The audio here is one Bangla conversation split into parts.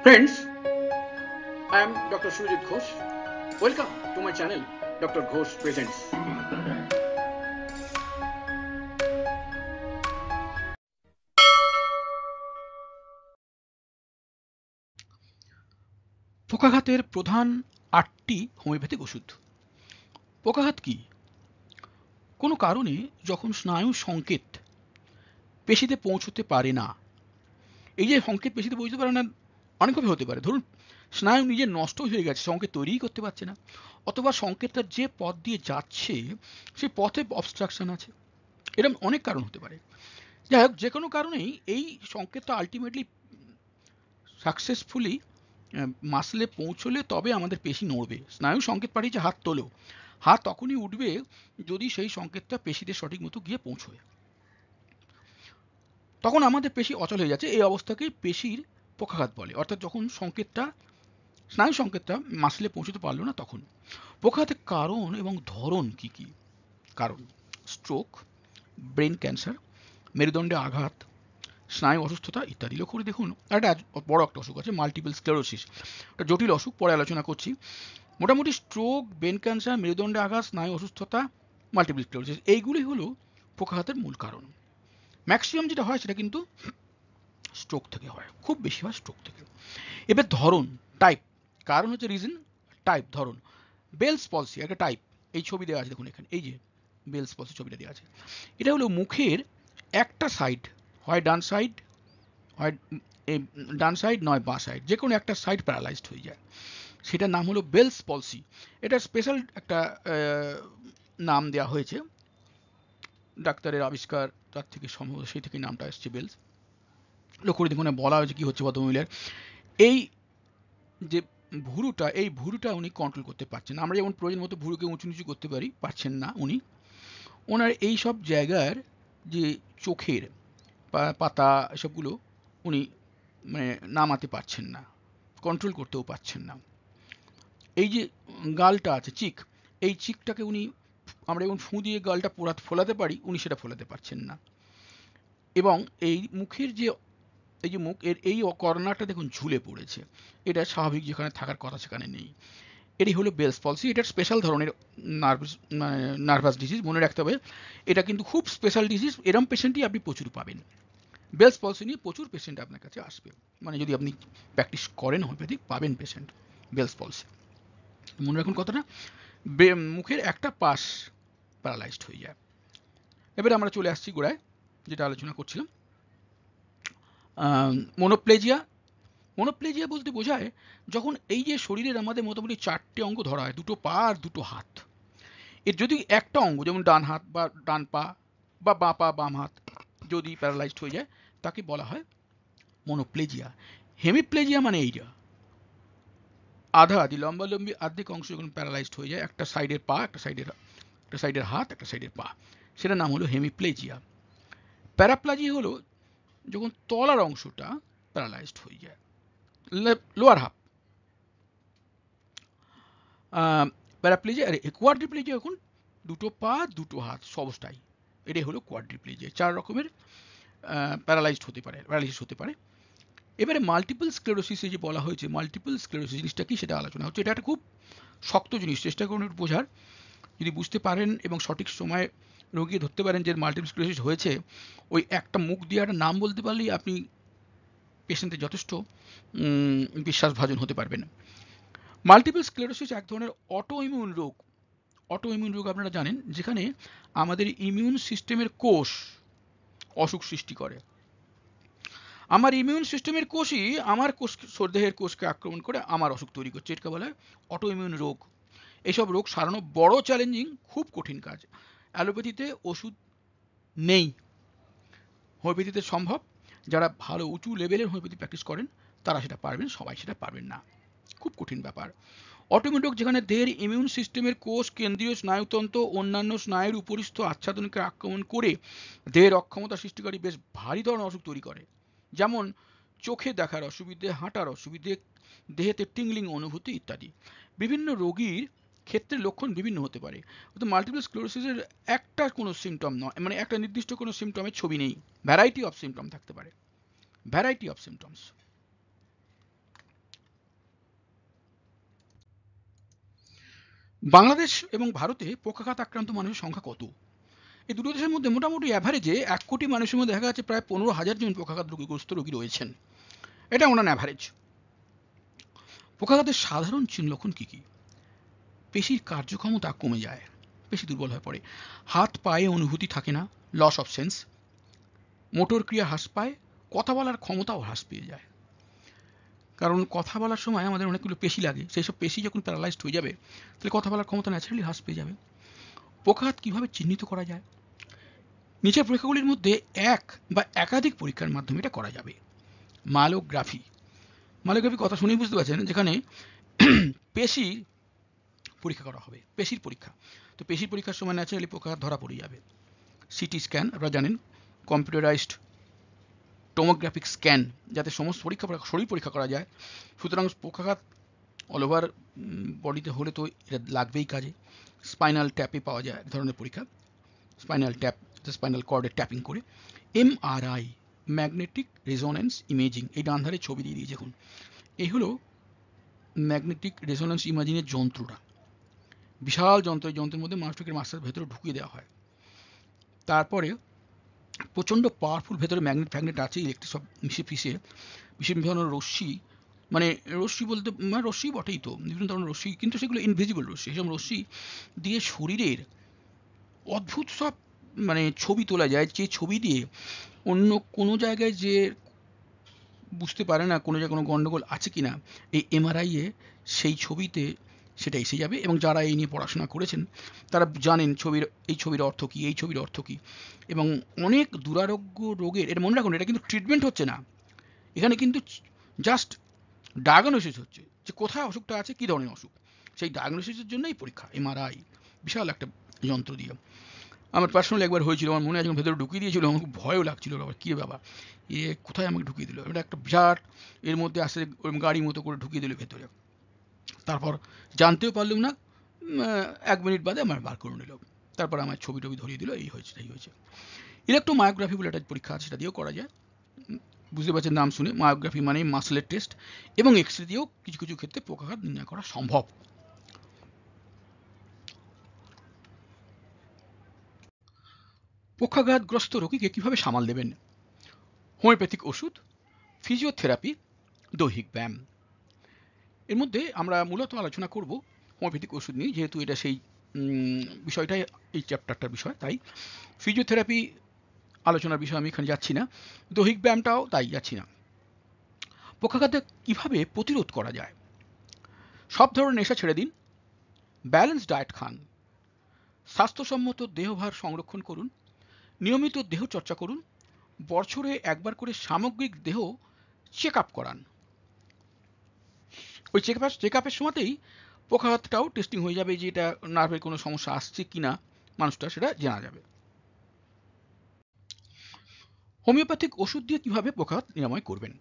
Friends, I am Dr. Surajit Ghosh. Welcome to my channel, Dr. Ghosh Presents. পোকাঘাতের প্রধান 8টি হোমিওপ্যাথিক ওষুধ। পোকাঘাত কি? কোনো কারণে যখন স্নায়ু সংকেত পেশিতে পৌঁছতে পারে না, এই যে সংকেত পেশিতে পৌঁছতে পারে না অনেকভাবে হতে পারে। ধরুন স্নায়ু নিজে নষ্ট হয়ে গেছে, সংকেত তৈরিই করতে পারছে না, অথবা সংকেতটা যে পথ দিয়ে যাচ্ছে সেই পথে অবস্ট্রাকশন আছে, এরকম অনেক কারণ হতে পারে। যাই হোক, যে কোনো কারণেই এই সংকেতটা আলটিমেটলি সাকসেসফুলি মাসলে পৌঁছলে তবে আমাদের পেশি নড়বে। স্নায়ু সংকেত পাঠিয়েছে হাত তোলো, হাত তখনই উঠবে যদি সেই সংকেতটা পেশিতে সঠিক মতো গিয়ে পৌঁছয়। তখন আমাদের পেশি অচল হয়ে যাচ্ছে, এই অবস্থাকে পেশির পক্ষাঘাত বলে। অর্থাৎ যখন সংকেতটা স্নায়ু সংকেতটা মাসলে পৌঁছতে পারলো না তখন। পক্ষাঘাতের কারণ এবং ধরন কি কি? কারণ: স্ট্রোক, ব্রেন ক্যান্সার, মেরুদণ্ডে আঘাত, স্নায়ু অসুস্থতা ইত্যাদি। লক্ষ্য করে দেখুন, একটা বড় একটা অসুখ আছে মাল্টিপল স্ক্লেরোসিস, একটা জটিল অসুখ, পরে আলোচনা করছি। মোটামুটি স্ট্রোক, ব্রেন ক্যান্সার, মেরুদণ্ডে আঘাত, স্নায়ু অসুস্থতা, মাল্টিপল স্ক্লেরোসিস, এইগুলি হলো পক্ষাঘাতের মূল কারণ। ম্যাক্সিমাম যেটা হয় সেটা কিন্তু স্ট্রোক থেকে হয়, খুব বেশি হয় স্ট্রোক থেকে। এবার ধরন, টাইপ। কারণ হচ্ছে রিজন, টাইপ ধরন। বেলস পলসি একটা টাইপ, এই ছবি দেওয়া আছে দেখুন এখানে, এই যে বেলস পলসি ছবিটা দেওয়া আছে, এটা হলো মুখের একটা সাইড, হয় ডান সাইড, হয় ডান সাইড নয় বাঁ সাইড, যে কোনো একটা সাইড প্যারালাইজড হয়ে যায়, সেটার নাম হলো বেলস পলসি। এটা স্পেশাল একটা নাম দেওয়া হয়েছে, ডাক্তারের আবিষ্কার, তার থেকে সম্ভবত সেই থেকে নামটা এসছে বেলস। লক্ষ্য করে দেখুন বলা হয়েছে কি হচ্ছে ভদ্রমহিলার, এই যে ভুরুটা, এই ভুরুটা উনি কন্ট্রোল করতে পারছেন না। আমরা যেমন প্রয়োজন মতো ভুরুকে উঁচু নিচু করতে পারি, পারছেন না উনি। ওনার এই সব জায়গার যে চোখের পাতা এসবগুলো উনি মানে নামাতে পারছেন না, কন্ট্রোল করতেও পারছেন না। এই যে গালটা আছে চিক, এই চিকটাকে উনি, আমরা যেমন ফুঁ দিয়ে গালটা ফোলাতে পারি, উনি সেটা ফোলাতে পারছেন না। এবং এই মুখের যে এই যে মুখ এর এই কর্নারটা দেখুন ঝুলে পড়েছে, এটা স্বাভাবিক যেখানে থাকার কথা সেখানে নেই। এটি হলো বেলস পলসি। এটার স্পেশাল ধরনের নার্ভাস ডিজিজ, মনে রাখতে হবে এটা কিন্তু খুব স্পেশাল ডিজিজ। এরম পেশেন্টই আপনি প্রচুর পাবেন, বেলস পলসি নিয়ে প্রচুর পেশেন্ট আপনার কাছে আসবে, মানে যদি আপনি প্র্যাকটিস করেন হোমিওপ্যাথিক পাবেন পেশেন্ট বেলস পলসি। মনে রাখুন কথাটা, মুখের একটা পাশ প্যারালাইজড হয়ে যায়। এবারে আমরা চলে আসছি গোড়ায়, যেটা আলোচনা করছিলাম, মনোপ্লেজিয়া। মনোপ্লেজিয়া বলতে বোঝায় যখন এই যে শরীরের আমাদের মোটামুটি 4টে অঙ্গ ধরা হয়, 2টো পা আর 2টো হাত, এর যদি একটা অঙ্গ যেমন ডান হাত বা ডান পা বা বাঁ পা বাম হাত যদি প্যারালাইজড হয়ে যায়, তাকে বলা হয় মনোপ্লেজিয়া। হেমিপ্লেজিয়া মানে এইটা, আধা আধি লম্বালম্বি আর্ধেক অংশ যখন প্যারালাইজড হয়ে যায়, একটা সাইডের পা, একটা সাইডের হাত, একটা সাইডের পা, সেটার নাম হলো হেমিপ্লেজিয়া। প্যারাপ্লাজিয়া হলো যখন তলার অংশটা প্যারালাইজড হয়ে যায়, লোয়ার হাফ। প্যারাপ্লেজিয়া আর কোয়াড্রিপ্লেজিয়া এখন 2টো পা 2টো হাত অবস্থায়, এটাই হলো কোয়াড্রিপ্লেজিয়া। 4 রকমের প্যারালাইজড হতে পারে, প্যারালাইসিস হতে পারে। এবারে মাল্টিপল স্ক্লেরোসিস যে বলা হয়েছে, মাল্টিপল স্ক্লেরোসিস জিনিসটা কি সেটা আলোচনা হচ্ছে। এটা একটা খুব শক্ত জিনিস, চেষ্টা করুন একটু বোঝার। যদি বুঝতে পারেন এবং সঠিক সময়ে রোগী ধরতে পারেন যে মাল্টিপল স্ক্লেরোসিস হয়েছে, ওই একটা মুখ দিয়ে একটা নাম বলতে পারলেই আপনি পেশেন্টের যথেষ্ট বিশ্বাসভাজন হতে পারবেন। মাল্টিপল স্ক্লেরোসিস এক ধরনের অটো ইমিউন রোগ। অটো ইমিউন রোগ আপনারা জানেন, যেখানে আমাদের ইমিউন সিস্টেমের কোষ অসুখ সৃষ্টি করে। আমার ইমিউন সিস্টেমের কোষই আমার দেহের কোষকে আক্রমণ করে আমার অসুখ তৈরি করছে, এটাকে বলা হয় অটো ইমিউন রোগ। এইসব রোগ সারানো বড় চ্যালেঞ্জিং, খুব কঠিন কাজ। অ্যালোপ্যাথিতে ওষুধ নেই, হোমিওপ্যাথিতে সম্ভব। যারা ভালো উঁচু লেভেলের হোমিওপ্যাথি প্র্যাকটিস করেন তারা সেটা পারবেন, সবাই সেটা পারবেন না, খুব কঠিন ব্যাপার। অটোইমিউন রোগ যেখানে দেহের ইমিউন সিস্টেমের কোষ, কেন্দ্রীয় স্নায়ুতন্ত্র, অন্যান্য স্নায়ুর উপরিস্থ আচ্ছাদনকে আক্রমণ করে দেহের অক্ষমতা সৃষ্টিকারী বেশ ভারী ধরনের অসুখ তৈরি করে, যেমন চোখে দেখার অসুবিধে, হাঁটার অসুবিধে, দেহেতে টিংলিং অনুভূতি ইত্যাদি। বিভিন্ন রোগীর ক্ষেত্রে লক্ষণ বিভিন্ন হতে পারে। তো মাল্টিপল স্ক্লেরোসিসের একটা কোনো সিমটম নয়, মানে একটা নির্দিষ্ট কোনো সিমটমের ছবি নেই, ভ্যারাইটি অফ সিমটম থাকতে পারে, ভ্যারাইটি অফ সিমটমস। বাংলাদেশ এবং ভারতে পক্ষাঘাত আক্রান্ত মানুষের সংখ্যা কত? এই দুটো দেশের মধ্যে মোটামুটি অ্যাভারেজে 1 কোটি মানুষের মধ্যে দেখা যাচ্ছে প্রায় 15,000 জন পক্ষাঘাত রোগীগ্রস্ত রোগী রয়েছেন। এটা অন অ্যাভারেজ। পক্ষাঘাতের সাধারণ লক্ষণ কি কি? পেশির কার্যক্ষমতা কমে যায়, পেশি দুর্বল হয়ে পড়ে, হাত পায়ে অনুভূতি থাকে না, লস অফ সেন্স, মোটর ক্রিয়া হ্রাস পায়, কথা বলার ক্ষমতাও হ্রাস পেয়ে যায়। কারণ কথা বলার সময় আমাদের অনেকগুলো পেশি লাগে, সেই সব পেশি যখন প্যারালাইজড হয়ে যাবে তাহলে কথা বলার ক্ষমতা ন্যাচারালি হ্রাস পেয়ে যাবে। পক্ষাঘাত কিভাবে চিহ্নিত করা যায়? নিচের পরীক্ষাগুলির মধ্যে এক বা একাধিক পরীক্ষার মাধ্যমে এটা করা যাবে। মায়োগ্রাফি, মায়োগ্রাফি কথা শুনেই বুঝতে পারছেন, যেখানে পেশির পরীক্ষা করা হবে, পেশির পরীক্ষা। তো পেশির পরীক্ষার সময় ন্যাচারালি পক্ষাঘাত ধরা পড়ে যাবে। সিটি স্ক্যান আপনারা জানেন, কম্পিউটারাইজড টোমোগ্রাফিক স্ক্যান, যাতে সমস্ত শরীর পরীক্ষা করা যায়। সুতরাং পক্ষাঘাত অল ওভার বডিতে হলে তো এটা লাগবেই কাজে। স্পাইনাল ট্যাপে পাওয়া যায় এক ধরনের পরীক্ষা, স্পাইনাল ট্যাপ, স্পাইনাল কর্ডে ট্যাপিং করে। এমআরআই, ম্যাগনেটিক রেজোন্যান্স ইমেজিং, এই ডান ধারে ছবি দিয়ে দিয়েছে দেখুন, এই হলো ম্যাগনেটিক রেজোন্যান্স ইমেজিংয়ের যন্ত্রটা। বিশাল যন্ত্র, এই যন্ত্রের মধ্যে মানুষটাকে মাস্টার ভেতরে ঢুকিয়ে দেওয়া হয়। তারপরে প্রচণ্ড পাওয়ারফুল ভেতরে ম্যাগনেট আছে, ইলেকট্রিক সব মিশে ফিশে বিভিন্ন ধরনের রশ্মি, মানে রশ্মি বলতে মানে রশ্মি বটেই তো, বিভিন্ন ধরনের রশ্মি, কিন্তু সেগুলো ইনভিজিবল রশ্মি। সেসব রশ্মি দিয়ে শরীরের অদ্ভুত সব মানে ছবি তোলা যায়, যে ছবি দিয়ে অন্য কোনো জায়গায় যে বুঝতে পারে না কোনো জায়গায় কোনো গন্ডগোল আছে কিনা, এই এমআরআইয়ে সেই ছবিতে সেটা এসে যাবে। এবং যারা এই নিয়ে পড়াশোনা করেছেন তারা জানেন এই ছবির অর্থ কী, এই ছবির অর্থ কী। এবং অনেক দুরারোগ্য রোগের, এটা মনে রাখুন, এটা কিন্তু ট্রিটমেন্ট হচ্ছে না, এখানে কিন্তু জাস্ট ডায়াগনোসিস হচ্ছে যে কোথায় অসুখটা আছে, কী ধরনের অসুখ। সেই ডায়াগনোসিসের জন্যই পরীক্ষা, এমআরআই বিশাল একটা যন্ত্র দিয়ে। আমার পার্সোনালি একবার হয়েছিল, আমার মনে আছে ভেতরে ঢুকিয়ে দিয়েছিল, আমার খুব ভয়ও লাগছিল, বাবা কী বাবা এ কোথায় আমাকে ঢুকিয়ে দিল, এটা একটা বিরাট, এর মধ্যে আসলে গাড়ি মতো করে ঢুকিয়ে দিল ভেতরে। তারপর জানতেও পারলাম না, 1 মিনিট বাদে আমার বার করে নিল, তারপর আমার ছবি টবি ধরিয়ে দিল, এই হয়েছে এই হয়েছে। ইলেকট্রোমায়োগ্রাফি বলে একটা পরীক্ষা আছে, সেটা দিয়েও করা যায়। বুঝতে পারছেন নাম শুনে, মায়োগ্রাফি মানে মাসলের টেস্ট, এবং এক্সরে দিয়েও কিছু কিছু ক্ষেত্রে পক্ষাঘাত নির্ণয় করা সম্ভব। পক্ষাঘাতগ্রস্ত রোগীকে কিভাবে সামাল দেবেন? হোমিওপ্যাথিক ওষুধ, ফিজিওথেরাপি, দৈহিক ব্যায়াম। এর মধ্যে আমরা মূলত আলোচনা করব হোমিওপ্যাথিক ওষুধ নিয়ে, যেহেতু এটা সেই বিষয়টাই এই চ্যাপ্টারটার বিষয়, তাই ফিজিওথেরাপি আলোচনার বিষয় আমি এখানে যাচ্ছি না, দৈহিক ব্যায়ামটাও তাই যাচ্ছি না। পক্ষাঘাতে কিভাবে প্রতিরোধ করা যায়? সব ধরনের নেশা ছেড়ে দিন, ব্যালেন্স ডায়েট খান, স্বাস্থ্যসম্মত দেহভার সংরক্ষণ করুন, নিয়মিত দেহ চর্চা করুন, বছরে একবার করে সামগ্রিক দেহ চেক আপ করান। ওই চেক আপের সময়তেই পক্ষাঘাতটাও টেস্টিং হয়ে যাবে, যে এটা নার্ভের কোনো সমস্যা আসছে কিনা মানুষটা সেটা জানা যাবে। হোমিওপ্যাথিক ওষুধ দিয়ে কিভাবে পক্ষাঘাত নিরাময় করবেন,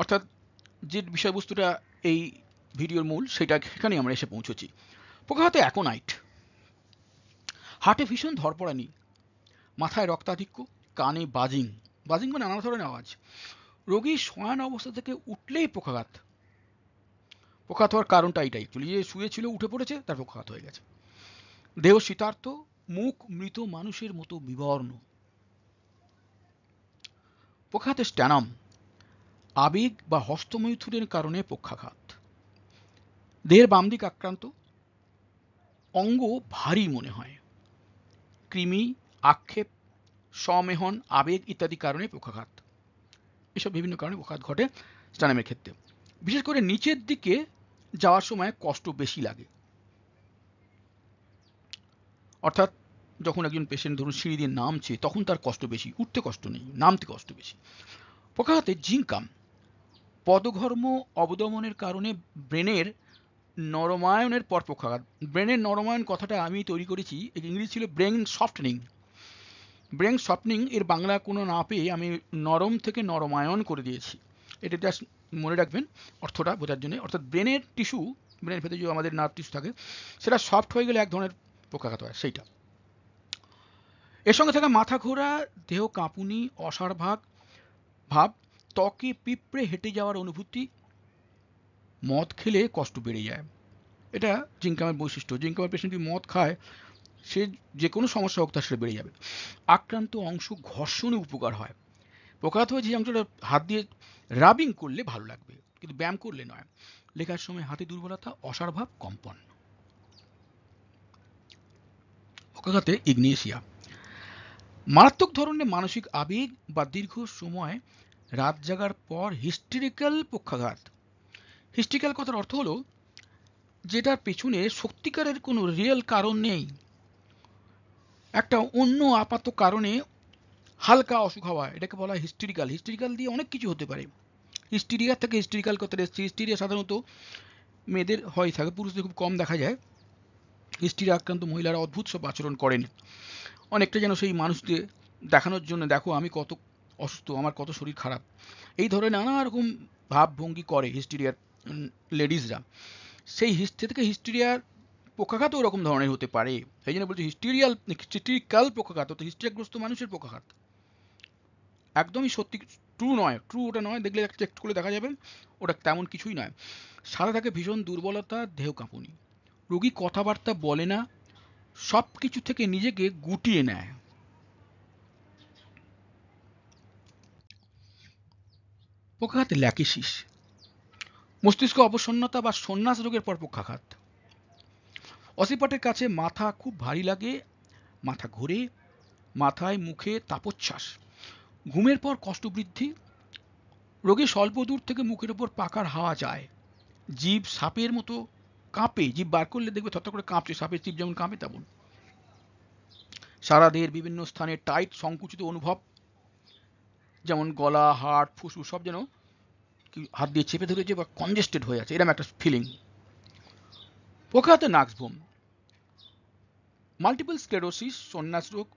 অর্থাৎ যে বিষয়বস্তুটা এই ভিডিওর মূল, সেটা সেখানেই আমরা এসে পৌঁছেছি। পক্ষাঘাতে অ্যাকোনাইট, হার্টে ভীষণ ধরপড়ানি, মাথায় রক্তাধিক্য, কানে বাজিং, বাজিং মানে নানা ধরনের আওয়াজ, রোগী শয়ান অবস্থা থেকে উঠলেই পক্ষাঘাত। পক্ষাঘাত হওয়ার কারণটা এটাই, অ্যাকচুয়ালি যে শুয়েছিল উঠে পড়েছে, তার পক্ষাঘাত হয়ে গেছে। দেহ শীতার্ত, মুখ মৃত মানুষের মতো বিবর্ণ। পক্ষাঘাতের স্ট্যানাম, আবেগ বা হস্তমৈথুনের কারণে পক্ষাঘাত। দেহের বাম দিক আক্রান্ত, অঙ্গ ভারী মনে হয়, কৃমি, আক্ষেপ, স্বমেহন, আবেগ ইত্যাদি কারণে পক্ষাঘাত। এসব বিভিন্ন কারণে পক্ষাঘাত ঘটে স্ট্যানামের ক্ষেত্রে। বিশেষ করে নিচের দিকে যাওয়ার সময় কষ্ট বেশি লাগে, অর্থাৎ যখন একজন পেশেন্ট ধরুন সিঁড়ি দিয়ে নামছে তখন তার কষ্ট বেশি, উঠতে কষ্ট নেই, নামতে কষ্ট বেশি। পক্ষাঘাতে জিঙ্কাম, পদঘর্ম অবদমনের কারণে ব্রেনের নরমায়নের পর পক্ষাঘাত। ব্রেনের নরমায়ন কথাটা আমি তৈরি করেছি, ইংরেজি ছিল ব্রেন সফটনিং। ব্রেন সফটনিং এর বাংলা কোনো না পেয়ে আমি নরম থেকে নরমায়ন করে দিয়েছি। এটা জাস্ট মনে রাখবেন অর্থটা বোঝার জন্য, অর্থাৎ ব্রেনের টিস্যু, ব্রেনের ভেতরে যে আমাদের নার্ভ টিস্যু থাকে সেটা সফট হয়ে গেলে এক ধরনের পক্ষাঘাত হয়, সেইটা। এর সঙ্গে থাকে মাথা ঘোরা, দেহ কাঁপুনি, অসাড় ভাব, ত্বকে পিঁপড়ে হেঁটে যাওয়ার অনুভূতি, মদ খেলে কষ্ট বেড়ে যায়। এটা জিঙ্কামের বৈশিষ্ট্য। জিঙ্কামের পেশেন্ট যদি মদ খায়, সে যে কোনো সমস্যা হোক তার সেটা বেড়ে যাবে। আক্রান্ত অংশ ঘর্ষণে উপকার হয়। পক্ষাঘাত হয়ে যে অংশটা হাত দিয়ে রাবিং করলে ভালো লাগবে, কিন্তু ব্যায়াম করলে নয়। লেখার সময় হাতে দুর্বলতা, অসাড়ভাব, কম্পন। পক্ষাঘাতে ইগনেশিয়া মারাত্মক ধরনের মানসিক আবেগ বা দীর্ঘ সময় রাত জাগার পর হিস্টেরিক্যাল পক্ষাঘাত। হিস্টেরিক্যাল কথার অর্থ হলো যেটার পেছনে সত্যিকারের কোনো রিয়েল কারণ নেই, একটা অন্য আপাত কারণে হালকা অসুখ হওয়া, এটাকে বলা হয় হিস্টেরিক্যাল। হিস্টেরিক্যাল দিয়ে অনেক কিছু হতে পারে। হিস্টেরিয়া থেকে হিস্টেরিক্যাল কথাটা এসেছে। হিস্টেরিয়া সাধারণত মেয়েদের হয় থাকে, পুরুষদের খুব কম দেখা যায়। হিস্টেরিয়া আক্রান্ত মহিলারা অদ্ভুত সব আচরণ করেন, অনেকটা যেন সেই মানুষদের দেখানোর জন্য, দেখো আমি কত অসুস্থ, আমার কত শরীর খারাপ, এই ধরনের নানা রকম ভাবভঙ্গি করে হিস্টেরিয়ার লেডিসরা। সেই হিস্ট্রি থেকে হিস্টেরিয়ার পক্ষাঘাত ওরকম ধরনের হতে পারে। সেই জন্য বলছি হিস্টেরিক্যাল পক্ষাঘাত, তো হিস্টেরিয়াগ্রস্ত মানুষের পক্ষাঘাত। একদমই সত্যি ট্রু নয়, ট্রু ওটা নয়, দেখলে চেক করে দেখা যাবে ওটা তেমন কিছুই নয়। সাথে থাকে ভীষণ দুর্বলতা, দেহ কাঁপুনি। রোগী কথাবার্তা বলে না, সব কিছু থেকে নিজেকে গুটিয়ে নেয়। পক্ষাঘাত ল্যাকিসিস মস্তিষ্ক অবসন্নতা বা সন্ন্যাস রোগের পর পক্ষাঘাত। অসিপটের কাছে মাথা খুব ভারী লাগে, মাথা ঘোরে, মাথায় মুখে তাপচ্ছ্বাস, ঘুমের পর কষ্ট বৃদ্ধি, রোগী স্বল্প দূর থেকে মুখের ওপর পাকার হাওয়া যায়, জীব সাপের মতো কাঁপে, জীব বার করলে দেখবে থরথর করে কাঁপছে, সাপের জীব যেমন কাঁপে তেমন। সারা দেহের বিভিন্ন স্থানে টাইট সংকুচিত অনুভব, যেমন গলা, হাড়, ফুসফুস সব যেন হাত দিয়ে চেপে ধরেছে বা কনজেস্টেড হয়ে আছে, এরকম একটা ফিলিং। পক্ষাঘাতে নার্ভস বুম। মাল্টিপল স্ক্লেরোসিস, সন্ন্যাস রোগ,